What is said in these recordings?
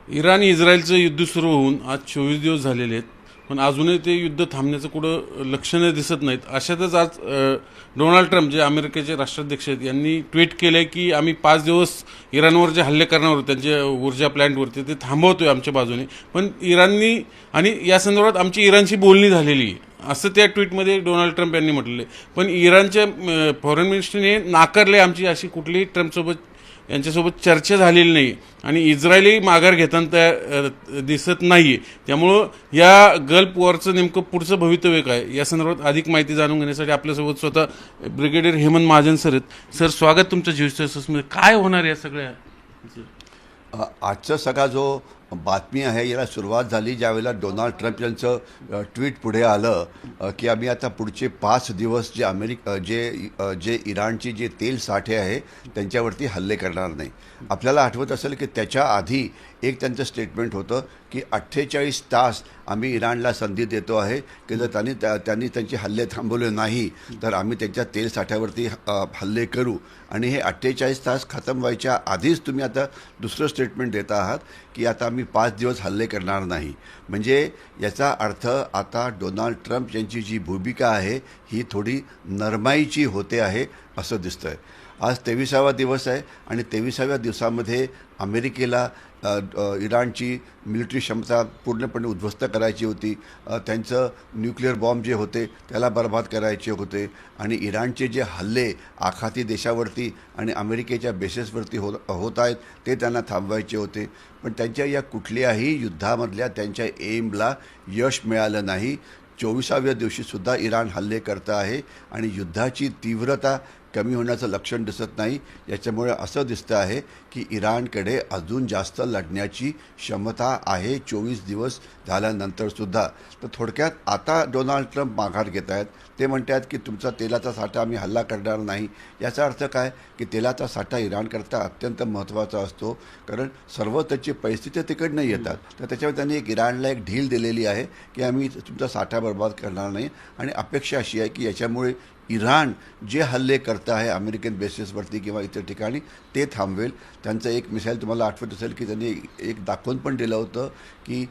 Iran इस्रायलचं युद्ध सुरू होऊन आज 24 दिवस झालेले आहेत, पण अजूनही ते युद्ध थांबण्याचं कुठं लक्षणं दिसत नाहीत. अशातच आज डोनाल्ड ट्रम्प जे अमेरिकेचे राष्ट्राध्यक्ष आहेत यांनी ट्विट केलं आहे की आम्ही 5 दिवस इराणवर जे हल्ले करणार होते त्यांच्या ऊर्जा प्लॅन्टवरती ते थांबवतोय आमच्या बाजूने. पण इराणनी आणि या संदर्भात आमची इराणशी बोलणी झालेली आहे असं त्या ट्विटमध्ये डोनाल्ड ट्रम्प यांनी म्हटलेलं आहे. पण इराणच्या फॉरेन मिनिस्टरने नाकारले आमची अशी कुठलीही ट्रम्पसोबत यांच्यासोबत चर्चा झालेली नाही आणि इस्रायली माघार घेताना त्या दिसत नाही आहे. त्यामुळं या गल्फ वॉरचं नेमकं पुढचं भवितव्य काय या संदर्भात अधिक माहिती जाणून घेण्यासाठी आपल्यासोबत स्वतः ब्रिगेडियर हेमंत महाजन सर आहेत. सर, स्वागत तुमचं जीवसमध्ये. काय होणार या सगळ्या? आजचा सगळा जो बातमी आहे याला सुरुवात झाली ज्यावेळेला डोनाल्ड ट्रम्प यांचं ट्विट पुढे आलं की आम्ही आता पुढचे 5 दिवस जे इराणची जे तेल साठे आहे त्यांच्यावरती हल्ले करणार नाही. आपल्याला आठवत असेल की त्याच्या आधी एक त्यांचं स्टेटमेंट होतं की 48 तास आम्ही इराणला संधी देतो आहे की जर त्यांनी त्यांचे हल्ले थांबवले नाही तर आम्ही त्यांच्या तेल साठ्यावरती हल्ले करू. आणि हे 48 तास खतम व्हायच्या आधीच तुम्ही आता दुसरं स्टेटमेंट देता आहात की आता आम्ही 5 दिवस हल्ले करणार नाही. म्हणजे याचा अर्थ आता डोनाल्ड ट्रम्प यांची जी भूमिका आहे ही थोडी नरमाईची होते आहे असं दिसतं आहे. आज 23वा दिवस आहे आणि 23व्या दिवसामध्ये अमेरिकेला इराणची मिलिटरी क्षमता पूर्णपणे उद्ध्वस्त करायची होती. त्यांचं न्यूक्लिअर बॉम्ब जे होते त्याला बरबाद करायचे होते आणि इराणचे जे हल्ले आखाती देशावरती आणि अमेरिकेच्या बेसेसवरती होत आहेत ते त्यांना थांबवायचे होते. पण त्यांच्या या कुठल्याही युद्धामधल्या त्यांच्या एमला यश मिळालं नाही. 24व्या दिवशीसुद्धा इराण हल्ले करत आहे आणि युद्धाची तीव्रता कमी होण्याचं लक्षण दिसत नाही. याच्यामुळे असं दिसतं आहे की इराणकडे अजून जास्त लढण्याची क्षमता आहे 24 दिवस झाल्यानंतरसुद्धा. तर थोडक्यात आता डोनाल्ड ट्रम्प माघार घेत आहेत. ते म्हणत आहेत की तुमचा तेलाचा साठा आम्ही हल्ला करणार नाही. याचा अर्थ काय की तेलाचा साठा इराणकरता अत्यंत महत्त्वाचा असतो कारण सर्व त्याचे पैसे ते तिकडनं येतात. तर त्याच्यावर त्यांनी इराणला एक ढील दिलेली आहे की आम्ही तुमचा साठा बर्बाद करणार नाही. आणि अपेक्षा अशी आहे की याच्यामुळे इराण जे हल्ले करत आहे अमेरिकन बेसिसवरती किंवा इतर ठिकाणी ते थांबवेल. त्यांचं एक मिसाईल तुम्हाला आठवत असेल की त्यांनी एक दाखवून पण दिलं होतं की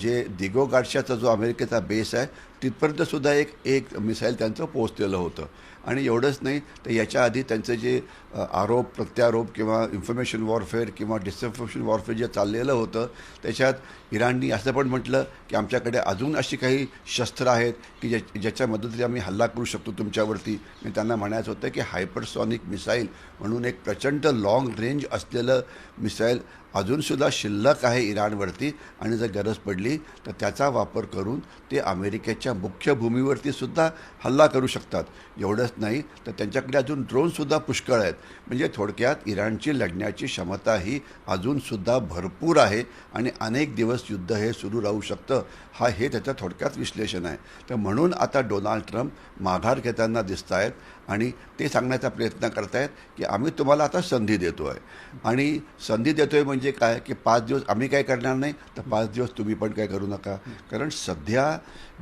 जे दिगो गार्शियाचा जो अमेरिकेचा बेस आहे तिथपर्यंतसुद्धा एक मिसाईल त्यांचं पोहोचलेलं होतं. आणि एवढंच नाही तर याच्या आधी त्यांचे जे आरोप प्रत्यारोप किंवा इन्फॉर्मेशन वॉरफेअर किंवा डिसइन्फॉर्मेशन वॉरफेअर जे चाललेलं होतं त्याच्यात इराणनी असं पण म्हटलं की आमच्याकडे अजून अशी काही शस्त्र आहेत की ज्याच्या मदतीने आम्ही हल्ला करू शकतो तुमच्यावरती. मी त्यांना म्हणायचं होतं की हायपरसॉनिक मिसाईल म्हणून एक प्रचंड लाँग रेंज असलेलं मिसाईल अजूनसुद्धा शिल्लक आहे इराणवरती आणि जर गरज पडली तर त्याचा वापर करून ते अमेरिकेच्या मुख्य भूमीवरतीसुद्धा हल्ला करू शकतात. एवढंच नाही तर त्यांच्याकडे अजून ड्रोनसुद्धा पुष्कळ आहेत. म्हणजे थोडक्यात इराणची लढण्याची क्षमता ही अजूनसुद्धा भरपूर आहे आणि अनेक दिवस युद्ध हे सुरू राहू शकतं. हे त्याचं थोडक्यात विश्लेषण आहे. तर म्हणून आता डोनाल्ड ट्रम्प माघार घेताना दिसत आहेत आणि ते सांगण्याचा प्रयत्न करत आहेत की आम्ही तुम्हाला आता संधी देतो आहे. आणि संधी देतो आहे म्हणजे काय की 5 दिवस आम्ही काय करणार नाही तर 5 दिवस तुम्ही पण काय करू नका. कारण सध्या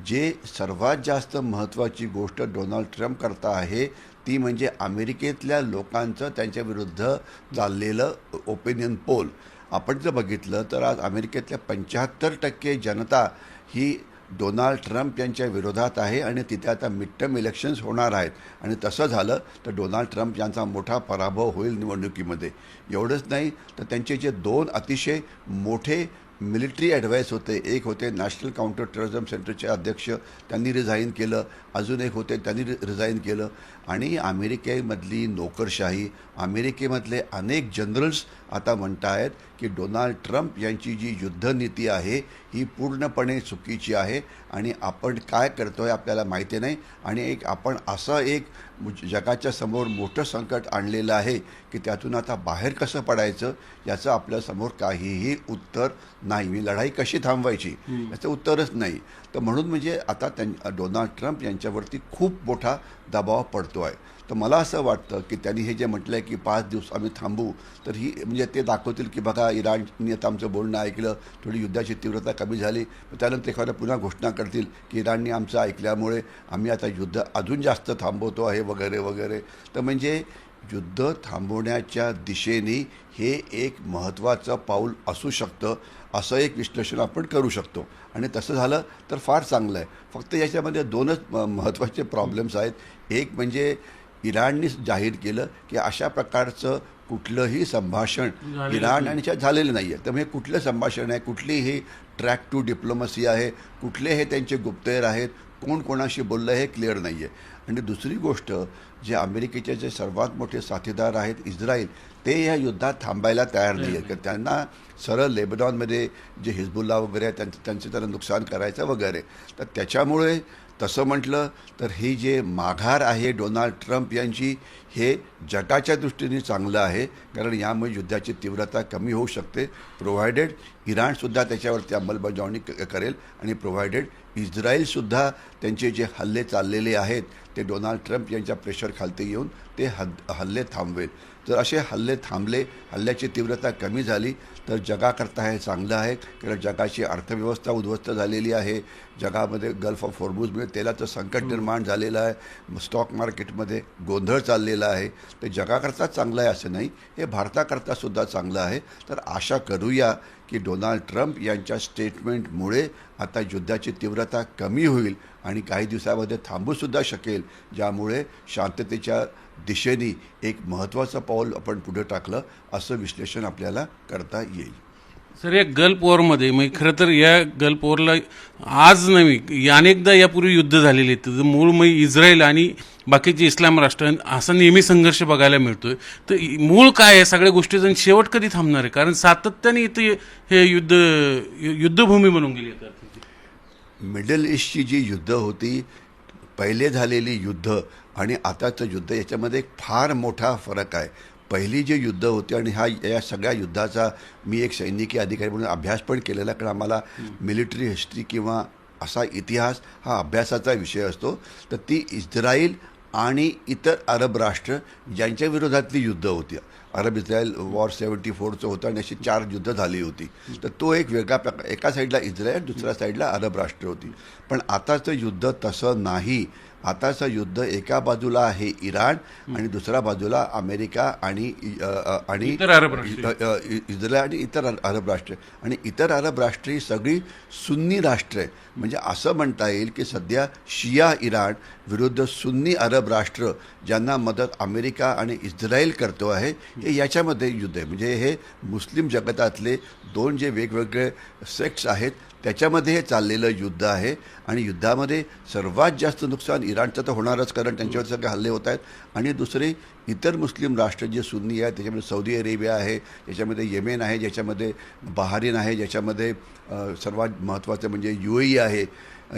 जे सर्वात जास्त महत्त्वाची गोष्ट डोनाल्ड ट्रम्प करता आहे ती म्हणजे अमेरिकेतल्या लोकांचं त्यांच्याविरुद्ध चाललेलं ओपिनियन पोल. आपण जर बघितलं तर आज अमेरिकेतल्या 75% जनता ही डोनाल्ड ट्रम्प यांच्या विरोधात आहे आणि तिथे आता मिड टर्म इलेक्शन्स होणार आहेत. आणि तसं झालं तर डोनाल्ड ट्रम्प यांचा मोठा पराभव होईल निवडणुकीमध्ये. एवढंच नाही तर त्यांचे जे 2 अतिशय मोठे मिलिटरी ॲडवाईस होते, एक होते नॅशनल काउंटर टेररिझम सेंटरचे अध्यक्ष त्यांनी रिझाईन केलं, अजून एक होते त्यांनी रिझाईन केलं. आणि अमेरिकेमधली नोकरशाही अमेरिकेमधले अनेक जनरल्स आता म्हणत आहेत की डोनाल्ड ट्रम्प यांची जी युद्धनीती आहे ही पूर्णपणे चुकीची आहे आणि आपण काय करतो आहे आपल्याला माहिती नाही. आणि आपण असं एक जगाच्या समोर मोठं संकट आणलेलं आहे की त्यातून आता बाहेर कसं पडायचं याचं आपल्यासमोर काहीही उत्तर नाही. मी लढाई कशी थांबवायची याचं उत्तरच नाही. तर म्हणून म्हणजे आता डोनाल्ड ट्रम्प यांच्यावरती खूप मोठा दबाव पडतो आहे. तर मला असं वाटतं की त्यांनी हे जे म्हटलं आहे की 5 दिवस आम्ही थांबू तर ही म्हणजे ते दाखवतील की बघा इराणनी आता आमचं बोलणं ऐकलं, थोडी युद्धाची तीव्रता कमी झाली. त्यानंतर एखाद्या पुन्हा घोषणा करतील की इराणनी आमचं ऐकल्यामुळे आम्ही आता युद्ध अजून जास्त थांबवतो आहे वगैरे वगैरे. तर म्हणजे युद्ध थांबवण्याच्या दिशेने हे एक महत्त्वाचं पाऊल असू शकतं, असं एक विश्लेषण आपण करू शकतो. आणि तसं झालं तर फार चांगलं आहे. फक्त याच्यामध्ये दोनच महत्त्वाचे प्रॉब्लेम्स आहेत. एक म्हणजे इराणने जाहीर केलं की अशा प्रकारचं कुठलंही संभाषण इराण आणि त्यात झालेलं नाही आहे. त्यामुळे कुठलं संभाषण आहे, कुठली ही ट्रॅक टू डिप्लोमसी आहे, कुठले हे त्यांचे गुप्तहेर आहेत, कोण कोणाशी बोललं हे क्लिअर नाही आहे. आणि दुसरी गोष्ट, जे अमेरिकेचे जे सर्वात मोठे साथीदार आहेत इस्रायल, ते या युद्धात थांबायला तयार नाही आहेत. त्यांना सरळ लेबनॉनमध्ये जे हिजबुल्ला वगैरे आहे त्यांचं त्यांना नुकसान करायचं वगैरे. तर त्याच्यामुळे तसं म्हटलं तर ही जे माघार आहे डोनाल्ड ट्रम्प यांची, हे जगाच्या दृष्टीने चांगलं आहे, कारण यामुळे युद्धाची तीव्रता कमी होऊ शकते, प्रोव्हायडेड इराणसुद्धा त्याच्यावरती अंमलबजावणी करेल आणि प्रोव्हायडेड इस्रायलसुद्धा त्यांचे जे हल्ले चाललेले आहेत ते डोनाल्ड ट्रम्प यांच्या प्रेशर खालती येऊन ते हल्ले थांबवेल. जर असे हल्ले थांबले, हल्ल्याची तीव्रता कमी झाली तर जगाकरता हे चांगलं आहे, कारण जगाची अर्थव्यवस्था उद्ध्वस्त झालेली आहे. जगामध्ये गल्फ ऑफ हॉर्मुझमुळे तेलाचं संकट निर्माण झालेलं आहे, स्टॉक मार्केटमध्ये गोंधळ चाललेला आहे. ते जगाकरता चांगलं आहे असं नाही, हे भारताकरता सुद्धा चांगलं आहे. तर आशा करूया की डोनाल्ड ट्रम्प यांच्या स्टेटमेंटमुळे आता युद्धाची तीव्रता कमी होईल आणि काही दिवसामध्ये थांबूसुद्धा शकेल, ज्यामुळे शांततेच्या दिशेने एक महत्त्वाचं पाऊल आपण पुढे टाकलं असं विश्लेषण आपल्याला करता येईल. सर, या गल्फ वॉरमध्ये म्हणजे खरं तर या गल्फ वॉरला आज नव्हे, अनेकदा यापूर्वी युद्ध झालेले आहेत. मूळ म्हणजे इस्रायल आणि बाकीचे इस्लाम राष्ट्र असा नेहमी संघर्ष बघायला मिळतोय. तर मूळ काय आहे सगळ्या गोष्टीचं आणि शेवट कधी थांबणार आहे? कारण सातत्याने इथे हे युद्धभूमी बनून गेली आहे. मिडल ईस्टची जी युद्ध होती, पहिले झालेली युद्ध आणि आताचं युद्ध, याच्यामध्ये एक फार मोठा फरक आहे. पहिली जी युद्ध होती आणि या सगळ्या युद्धाचा मी एक सैनिकी अधिकारी म्हणून अभ्यास पण केलेला, कारण आम्हाला मिलिटरी हिस्ट्री किंवा असा इतिहास हा अभ्यासाचा विषय असतो. तर ती इस्रायल आणि इतर अरब राष्ट्र यांच्या विरोधातली युद्ध होती. अरब इस्रायल वॉर 74चं होतं आणि अशी 4 युद्ध झाली होती. तर तो एक वेगळा प्रकार, एका साईडला इस्रायल, दुसऱ्या साईडला अरब राष्ट्र होती. पण आताचं युद्ध तसं नाही. आताचं युद्ध एका बाजूला आहे इराण आणि दुसऱ्या बाजूला अमेरिका आणि इस्रायल आणि इतर अरब राष्ट्र. आणि इतर अरब राष्ट्र ही सगळी सुन्नी राष्ट्र आहे. म्हणजे असं म्हणता येईल की सध्या शिया इराण विरुद्ध सुन्नी अरब राष्ट्र, ज्यांना मदत अमेरिका आणि इस्रायल करतो आहे, हे याच्यामध्ये युद्ध आहे. म्हणजे हे मुस्लिम जगतातले दोन जे वेगवेगळे सेक्ट्स आहेत त्याच्यामध्ये हे चाललेलं युद्ध आहे. आणि युद्धामध्ये सर्वात जास्त नुकसान इराणचं तर होणारच, कारण त्यांच्यावर सगळे हल्ले होत आहेत. आणि दुसरे इतर मुस्लिम राष्ट्र जे सुन्नी आहेत, त्याच्यामध्ये सौदी अरेबिया आहे, ज्याच्यामध्ये येमेन आहे, ज्याच्यामध्ये बहारीन आहे, ज्याच्यामध्ये सर्वात महत्त्वाचं म्हणजे UAE आहे,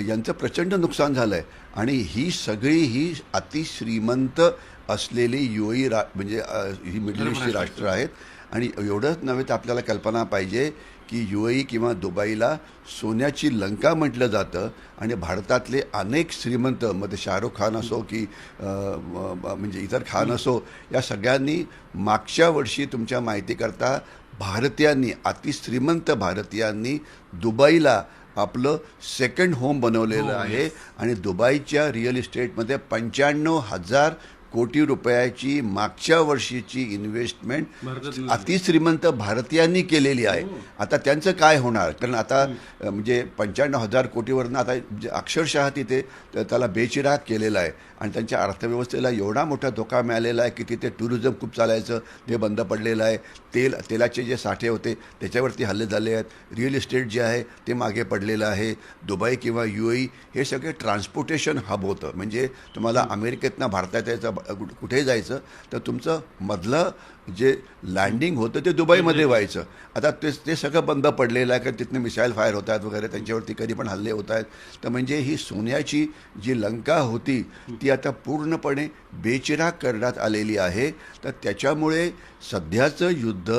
यांचं प्रचंड नुकसान झालं आहे. आणि ही अतिश्रीमंत असलेली UAE म्हणजे ही मिडल ईस्टची राष्ट्र आहेत. आणि एवढंच नव्हे तर आपल्याला कल्पना पाहिजे की UAE किंवा दुबईला सोन्याची लंका म्हटलं जातं. आणि भारतातले अनेक श्रीमंत, मग ते शाहरुख खान असो की म्हणजे इतर खान असो, या सगळ्यांनी मागच्या वर्षी तुमच्या माहितीकरता भारतीयांनी, अतिश्रीमंत भारतीयांनी दुबईला आपलं सेकंड होम बनवलेलं आहे. आणि दुबईच्या रिअल इस्टेटमध्ये 95,000 कोटी रुपयाची मागच्या वर्षीची इन्व्हेस्टमेंट अतिश्रीमंत भारतीयांनी केलेली आहे. आता त्यांचं काय होणार? कारण आता म्हणजे 95,000 कोटीवरनं आता अक्षरशः तिथे त्याला बेचिराग केलेला आहे. आणि त्यांच्या अर्थव्यवस्थेला एवढा मोठा धोका मिळालेला आहे की तिथे टुरिझम खूप चालायचं, ते बंद पडलेलं आहे. तेलाचे जे साठे होते त्याच्यावरती हल्ले झाले आहेत. रिअल इस्टेट जे आहे ते मागे पडलेलं आहे. दुबई किंवा UAE हे सगळे ट्रान्सपोर्टेशन हब होतं. म्हणजे तुम्हाला अमेरिकेतनं भारतात यायचं, कुठे जायचं तर तुमचं मधलं जे लँडिंग होतं ते दुबईमध्ये व्हायचं. आता ते सगळं बंद पडलेलं आहे, कारण तिथनं मिसाईल फायर होत आहेत वगैरे, त्यांच्यावरती कधी पण हल्ले होत आहेत. तर म्हणजे ही सोन्याची जी लंका होती ती आता पूर्णपणे बेचिराग करण्यात आलेली आहे. तर त्याच्यामुळे सध्याचं युद्ध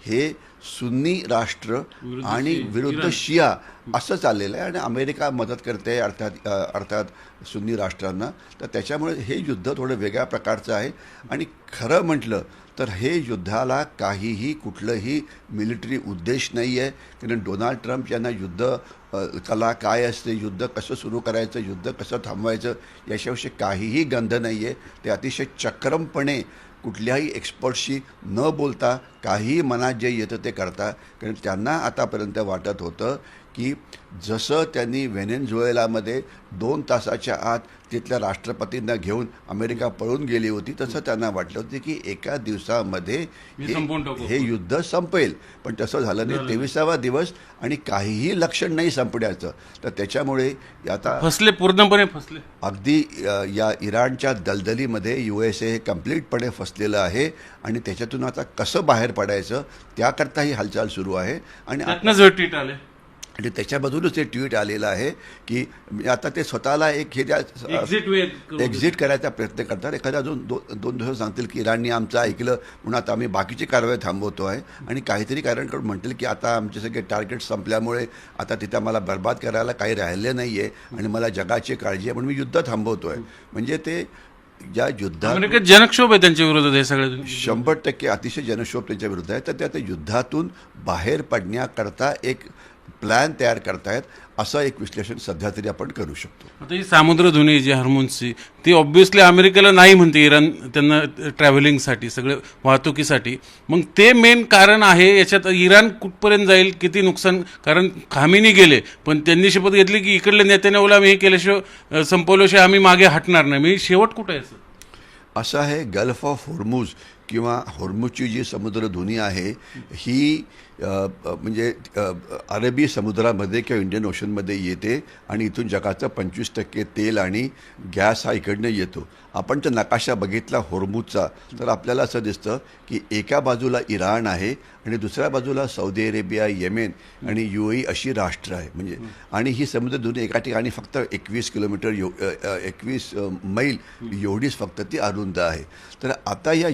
हे सुन्नी राष्ट्र आणि विरुद्ध शिया असं चाललेलं आहे. आणि अमेरिका मदत करते अर्थात सुन्नी राष्ट्रांना. तर त्याच्यामुळे हे युद्ध थोडं वेगळ्या प्रकारचं आहे. आणि खरं म्हटलं तर हे युद्धाला काहीही कुठलंही मिलिटरी उद्देश नाही आहे. कारण डोनाल्ड ट्रम्प यांना युद्ध कला काय असते, युद्ध कसं सुरू करायचं, युद्ध कसं थांबवायचं, याच्याविषयी काहीही गंध नाही आहे. ते अतिशय चक्रमपणे कुठल्याही एक्सपर्टशी न बोलता काहीही मनात जे येतं ते करता. कारण त्यांना आतापर्यंत वाटत होतं की जसं त्यांनी व्हेनेझुएलामध्ये 2 तासाच्या आत तिथल्या राष्ट्रपतींना घेऊन अमेरिका पळून गेली होती, तसं त्यांना वाटलं होतं की एका दिवसामध्ये संपवून टाकू. हे युद्ध संपेल. पण तसं झालं नाही. 23वा दिवस आणि काहीही लक्षण नाही संपण्याचं. तर त्याच्यामुळे आता फसले, पूर्णपणे फसले. अगदी या इराणच्या दलदलीमध्ये USA हे कम्प्लीटपणे फसलेलं आहे आणि त्याच्यातून आता कसं बाहेर पडायचं त्याकरता ही हालचाल सुरू आहे. आणि त्यातनंच हे ट्विट आले. आणि त्याच्यामधूनच ते ट्विट आलेलं आहे की आता ते स्वतःला एक हे एक्झिट करायचा प्रयत्न करतात. एखाद्या दोन दिवस सांगतील की इराणने आमचं ऐकलं म्हणून आता आम्ही बाकीची कारवाई थांबवतो आहे आणि काहीतरी कारण करून म्हणतील की आता आमचे सगळे टार्गेट संपल्यामुळे आता तिथं मला बर्बाद करायला काही राहिलं नाही आहे आणि मला जगाची काळजी आहे म्हणून मी युद्ध थांबवतो आहे. म्हणजे ते ज्या युद्धात अमेरिकेत जनक्षोभ आहे त्यांच्या विरोधात हे सगळे. 100% अतिशय जनक्षोभ त्यांच्या विरुद्ध आहे. तर त्या युद्धातून बाहेर पडण्याकरता एक प्लॅन तयार करतायत असं एक विश्लेषण सध्या तरी आपण करू शकतो. आता ही सामुद्रधुनी जी हार्मोन्सची ती ऑब्व्हियसली अमेरिकेला नाही म्हणते इराण, त्यांना ट्रॅव्हलिंगसाठी सगळे वाहतुकीसाठी. मग ते मेन कारण आहे याच्यात. इराण कुठपर्यंत जाईल, किती नुकसान, कारण खामिनी गेले पण त्यांनी शपथ घेतली की इकडल्या नेत्याने बोला आम्ही हे केल्याशिवाय संपवल्याशिवाय आम्ही मागे हटणार नाही. मी शेवट कुठं आहे असं आहे. गल्फ ऑफ होर्मुझ किंवा होर्मुझची जी समुद्रधुनी आहे ही म्हणजे अरबी समुद्रामध्ये किंवा इंडियन ओशनमध्ये येते आणि इथून जगाचं 25% तेल आणि गॅस हा इकडनं येतो. आपण जर नकाशा बघितला होर्मुझचा तर आपल्याला असं दिसतं की एका बाजूला इराण आहे आणि दुसऱ्या बाजूला सौदी अरेबिया, येमेन आणि UAE अशी राष्ट्र आहे. म्हणजे आणि ही समुद्रधुनी एका ठिकाणी फक्त 21 किलोमीटर 21 मैल एवढीच फक्त ती अरुंद आहे. तर आता या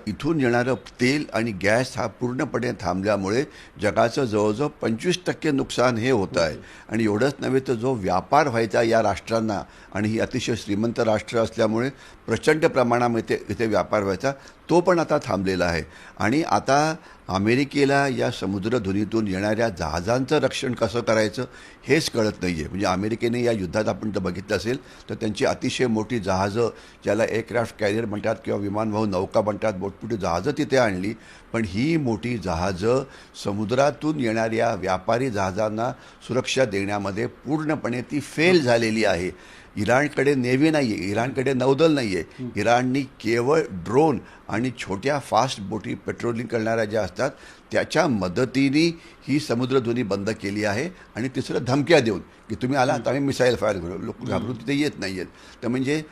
इथून येणारं तेल आणि गॅस हा पूर्णपणे थांबल्यामुळे जगाचं जवळजवळ 25% नुकसान हे होतं आहे. आणि एवढंच नव्हे तर जो व्यापार व्हायचा या राष्ट्रांना, आणि ही अतिशय श्रीमंत राष्ट्र असल्यामुळे प्रचंड प्रमाणामध्ये इथे व्यापार व्हायचा, तो पण आता थांबलेला आहे. आणि आता अमेरिकेला या समुद्रधुनीतून येणाऱ्या जहाजांचं रक्षण कसं करायचं हेच कळत नाही आहे. म्हणजे अमेरिकेने या युद्धात आपण जर बघितलं असेल तर त्यांची अतिशय मोठी जहाजं, ज्याला एअरक्राफ्ट कॅरियर म्हणतात किंवा विमानवाहू नौका म्हणतात, मोठमोठी जहाजं तिथे आणली. पण ही मोठी जहाजं समुद्रातून येणाऱ्या व्यापारी जहाजांना सुरक्षा देण्यामध्ये पूर्णपणे ती फेल झालेली आहे. इराणकडे नेव्ही नाही आहे, इराणकडे नौदल नाही आहे. इराणनी केवळ ड्रोन आणि छोट्या फास्ट बोटी पेट्रोलिंग करणाऱ्या ज्या असतात त्याच्या मदतीने ही समुद्रधुनी बंद केली आहे. आणि तिसरं धमक्या देऊन की तुम्ही आला तर आम्ही मिसाईल फायर करू, लोक घाबरून तिथे येत नाही आहेत. तर म्हणजे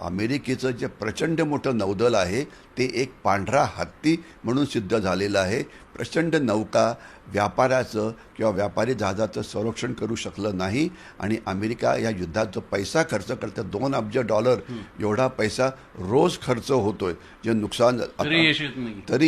अमेरिकेचं जे प्रचंड मोठं नौदल आहे ते एक पांढरा हत्ती म्हणून सिद्ध झालेलं आहे. प्रचंड नौका व्यापाराचं किंवा व्यापारी जहाजाचं संरक्षण करू शकलं नाही. आणि अमेरिका या युद्धात जो पैसा खर्च करतं, $2 अब्ज एवढा पैसा रोज खर्च होतोय, जे नुकसान तरी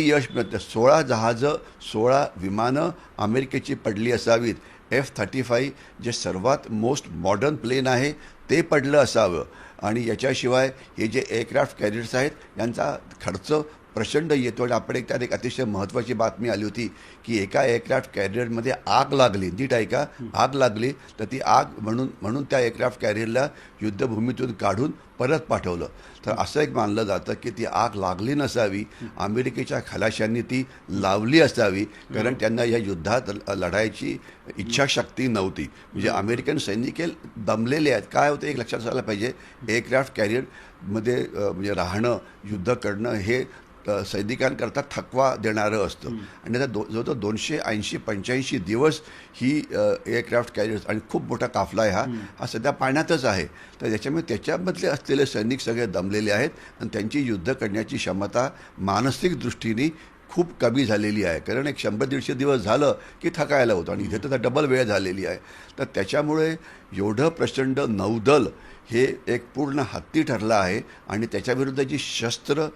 यश मिळतं. 16 जहाजं 16 विमानं अमेरिकेची पडली असावीत. F-35 जे सर्वात मोस्ट मॉडर्न प्लेन आहे ते पडलं असावं. आणि याच्याशिवाय हे जे एअरक्राफ्ट कॅरियर्स आहेत यांचा खर्च प्रचंड येतो. आणि आपण त्यात एक अतिशय महत्त्वाची बातमी आली होती की एका एअरक्राफ्ट कॅरियरमध्ये आग लागली. नीट ऐका, आग लागली तर ती आग म्हणून त्या एअरक्राफ्ट कॅरियरला युद्धभूमीतून काढून परत पाठवलं. तर असं एक मानलं जातं की ती आग लागली नसावी, अमेरिकेच्या खलाशांनी ती लावली असावी, कारण त्यांना या युद्धात लढायची इच्छाशक्ती नव्हती. म्हणजे अमेरिकन सैनिक दमलेले आहेत. काय होतं एक लक्षात असायला पाहिजे, एअरक्राफ्ट कॅरियरमध्ये म्हणजे राहणं, युद्ध करणं हे सैनिकांकरता थकवा देणारं असतं. आणि आता जवळजवळ 280-85 दिवस ही एअरक्राफ्ट कॅरियर्स आणि खूप मोठा काफला आहे हा सध्या पाण्यातच आहे. तर त्याच्यामधले असलेले सैनिक सगळे दमलेले आहेत आणि त्यांची युद्ध करण्याची क्षमता मानसिक दृष्टीने खूप कमी झालेली आहे. कारण एक 100-150 दिवस झालं की थकायला होतं आणि इथे तर डबल वेळ झालेली आहे. तर त्याच्यामुळे एवढं प्रचंड नौदल हे एक पूर्ण हत्ती ठरलं आहे. आणि त्याच्याविरुद्ध जी शस्त्र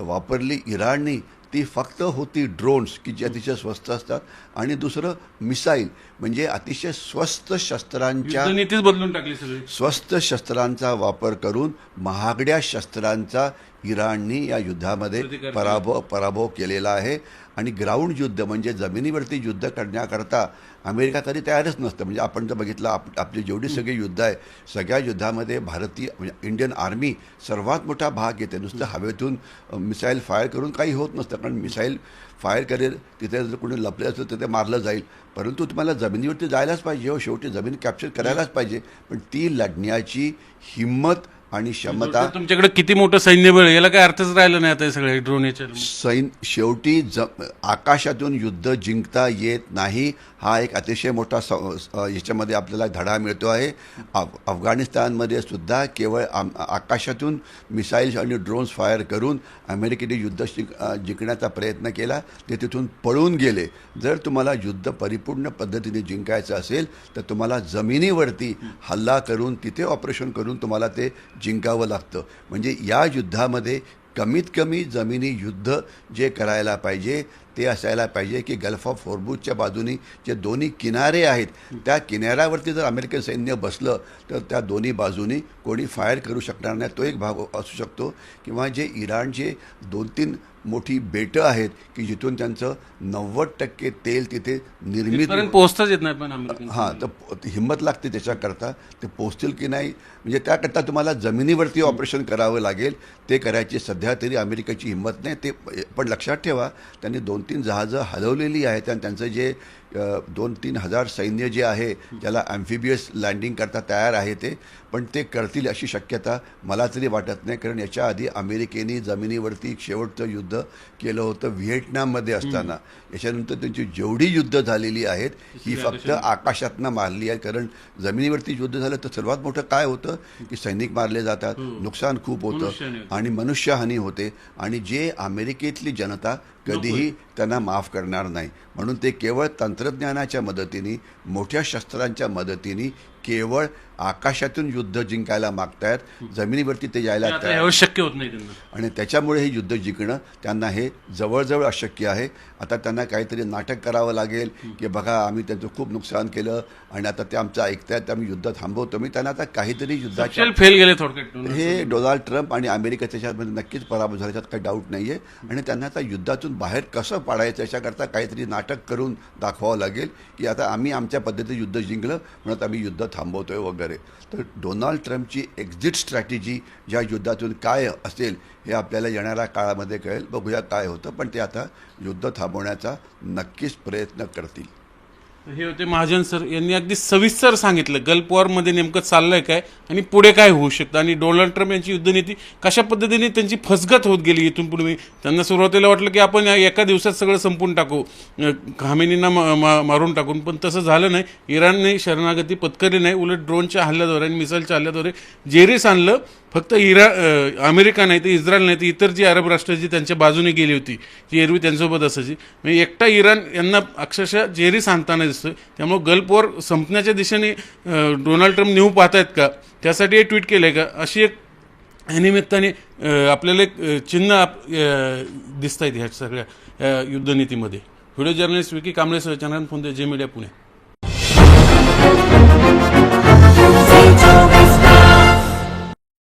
वापरली इराणनी ती फक्त होती ड्रोन्स की जे अतिशय स्वस्त असतात, आणि दुसरं मिसाईल म्हणजे अतिशय स्वस्त शस्त्रांच्या नीतीच बदलून टाकली. सगळी स्वस्त शस्त्रांचा वापर करून महागड्या शस्त्रांचा इराणनी या युद्धामध्ये प्रतिकार केला. पराभव केलेला आहे आणि ग्राउंड युद्ध म्हणजे जमिनीवरती युद्ध करण्याकरता अमेरिका कधी तयारच नसतं. म्हणजे आपण जर बघितलं आपली जेवढी सगळी युद्ध आहे सगळ्या युद्धामध्ये भारतीय म्हणजे इंडियन आर्मी सर्वात मोठा भाग घेते. नुसतं हवेतून मिसाईल फायर करून काही होत नसतं, कारण मिसाईल फायर करेल तिथे जर कोणी लपले असेल तर ते मारलं जाईल, परंतु तुम्हाला जमिनीवरती जायलाच पाहिजे हो, शेवटी जमीन कॅप्चर करायलाच पाहिजे. पण ती लढण्याची हिंमत आणि क्षमता तुमच्याकडे किती मोठं सैन्य बळ याला काय अर्थच राहिला नाही आता हे सगळे ड्रोन याच्या. शेवटी आकाशातून युद्ध जिंकता येत नाही. हा एक अतिशय मोठा याच्यामध्ये आपल्याला धडा मिळतो आहे. अफगाणिस्तानमध्ये सुद्धा केवळ आकाशातून मिसाईल्स आणि ड्रोन्स फायर करून अमेरिकेने युद्ध जिंकण्याचा प्रयत्न केला, ते तिथून पळून गेले. जर तुम्हाला युद्ध परिपूर्ण पद्धतीने जिंकायचं असेल तर तुम्हाला जमिनीवरती हल्ला करून तिथे ऑपरेशन करून तुम्हाला ते जिंकावं लागतं. म्हणजे या युद्धामध्ये कमीत कमी जमिनी युद्ध जे करायला पाहिजे ते असायला पाहिजे की गल्फ ऑफ हॉर्मुझच्या बाजूनी जे दोन्ही किनारे आहेत त्या किनाऱ्यावरती जर अमेरिकन सैन्य बसलं तर त्या दोन्ही बाजूनी कोणी फायर करू शकणार नाही. तो एक भाग असू शकतो. किंवा जे इराणचे 2-3 मोठी बेटं आहेत की जिथून त्यांचं 90% तेल तिथे निर्मित पोहोचताच येत नाही. पण अमेरिकन हां, तर हिंमत लागते त्याच्याकरता. ते पोचतील की नाही म्हणजे त्याकरता तुम्हाला जमिनीवरती ऑपरेशन करावं लागेल. ते करायची सध्या तरी अमेरिकेची हिंमत नाही. ते पण लक्षात ठेवा, त्यांनी 2-3 जहाजं हलवलेली आहेत आणि त्यांचं जे 2-3 हजार सैन्य जे आहे ज्याला ॲम्फिबियस लँडिंग करता तयार आहे ते, पण ते करतील अशी शक्यता मला तरी वाटत नाही. कारण याच्या आधी अमेरिकेने जमिनीवरती शेवटचं युद्ध केलं होतं व्हिएटनाममध्ये असताना. याच्यानंतर त्यांची जेवढी युद्ध झालेली आहेत ही फक्त आकाशातनं मारली आहे. कारण जमिनीवरती युद्ध झालं तर सर्वात मोठं काय होतं की सैनिक मारले जातात, नुकसान खूप होतं आणि मनुष्यहानी होते आणि जे अमेरिकेतली जनता कधीही त्यांना माफ करणार नाही. म्हणून ते केवळ तंत्रज्ञानाच्या मदतीने, मोठ्या शस्त्रांच्या मदतीने केवळ आकाशातून युद्ध जिंकायला मागतायत, जमिनीवरती ते यायला तयार शक्य होत नाही त्यांना. आणि त्याच्यामुळे हे युद्ध जिंकणं त्यांना हे जवळजवळ अशक्य आहे. आता त्यांना काहीतरी नाटक करावं लागेल की बघा आम्ही त्यांचं खूप नुकसान केलं आणि आता ते आमचं ऐकतायत, आम्ही युद्ध थांबवतो. मी त्यांना आता काहीतरी युद्धाच्या फेल गेले थोडक्यात. हे डोनाल्ड ट्रम्प आणि अमेरिका त्याच्यामध्ये नक्कीच पराभव झाल्याच्यात काही डाऊट नाही आहे. आणि त्यांना आता युद्धातून बाहेर कसं पाडायचं याच्याकरता काहीतरी नाटक करून दाखवावं लागेल की आता आम्ही आमच्या पद्धतीने युद्ध जिंकलं म्हणून आम्ही युद्ध थांबवतोय वगैरे. तर डोनाल्ड ट्रम्पची एक्झिट स्ट्रॅटेजी या युद्धातून काय असेल हे आपल्याला येणाऱ्या काळामध्ये कळेल. बघूया काय होतं. पण ते आता युद्ध थांबवण्याचा नक्कीच प्रयत्न करतील. हे होते महाजन सर. यांनी अगदी सविस्तर सांगितलं गल्फ वॉरमध्ये नेमकं चाललंय काय आणि पुढे काय होऊ शकतं आणि डोनाल्ड ट्रम्प यांची युद्धनीती कशा पद्धतीने त्यांची फसगत होत गेली. इथून पुढे त्यांना सुरुवातीला वाटलं की आपण एका दिवसात सगळं संपून टाकू, खामेनींना मारून टाकून, पण तसं झालं नाही. इराणने शरणागती पत्करली नाही, उलट ड्रोनच्या हल्ल्याद्वारे आणि मिसाईलच्या हल्ल्याद्वारे जेरीस आणलं. फक्त अमेरिका नाही तर इस्रायल नाही तर इतर जी अरब राष्ट्र जी त्यांच्या बाजूने गेली होती जी एरवी त्यांच्यासोबत असायची, म्हणजे एकटा इराण यांना अक्षरशः जेरीस आणताना दिसतोय. त्यामुळे गल्फ वॉर संपण्याच्या दिशेने डोनाल्ड ट्रम्प नेऊ पाहतायत का, त्यासाठी हे ट्विट केलं आहे का, अशी एक निमित्ताने आपल्याला एक चिन्ह दिसत आहेत ह्या सगळ्या युद्धनीतीमध्ये. व्हिडिओ जर्नलिस्ट विकी कांबळेसह चंद्रकांत फोंदे, जे मीडिया, पुणे.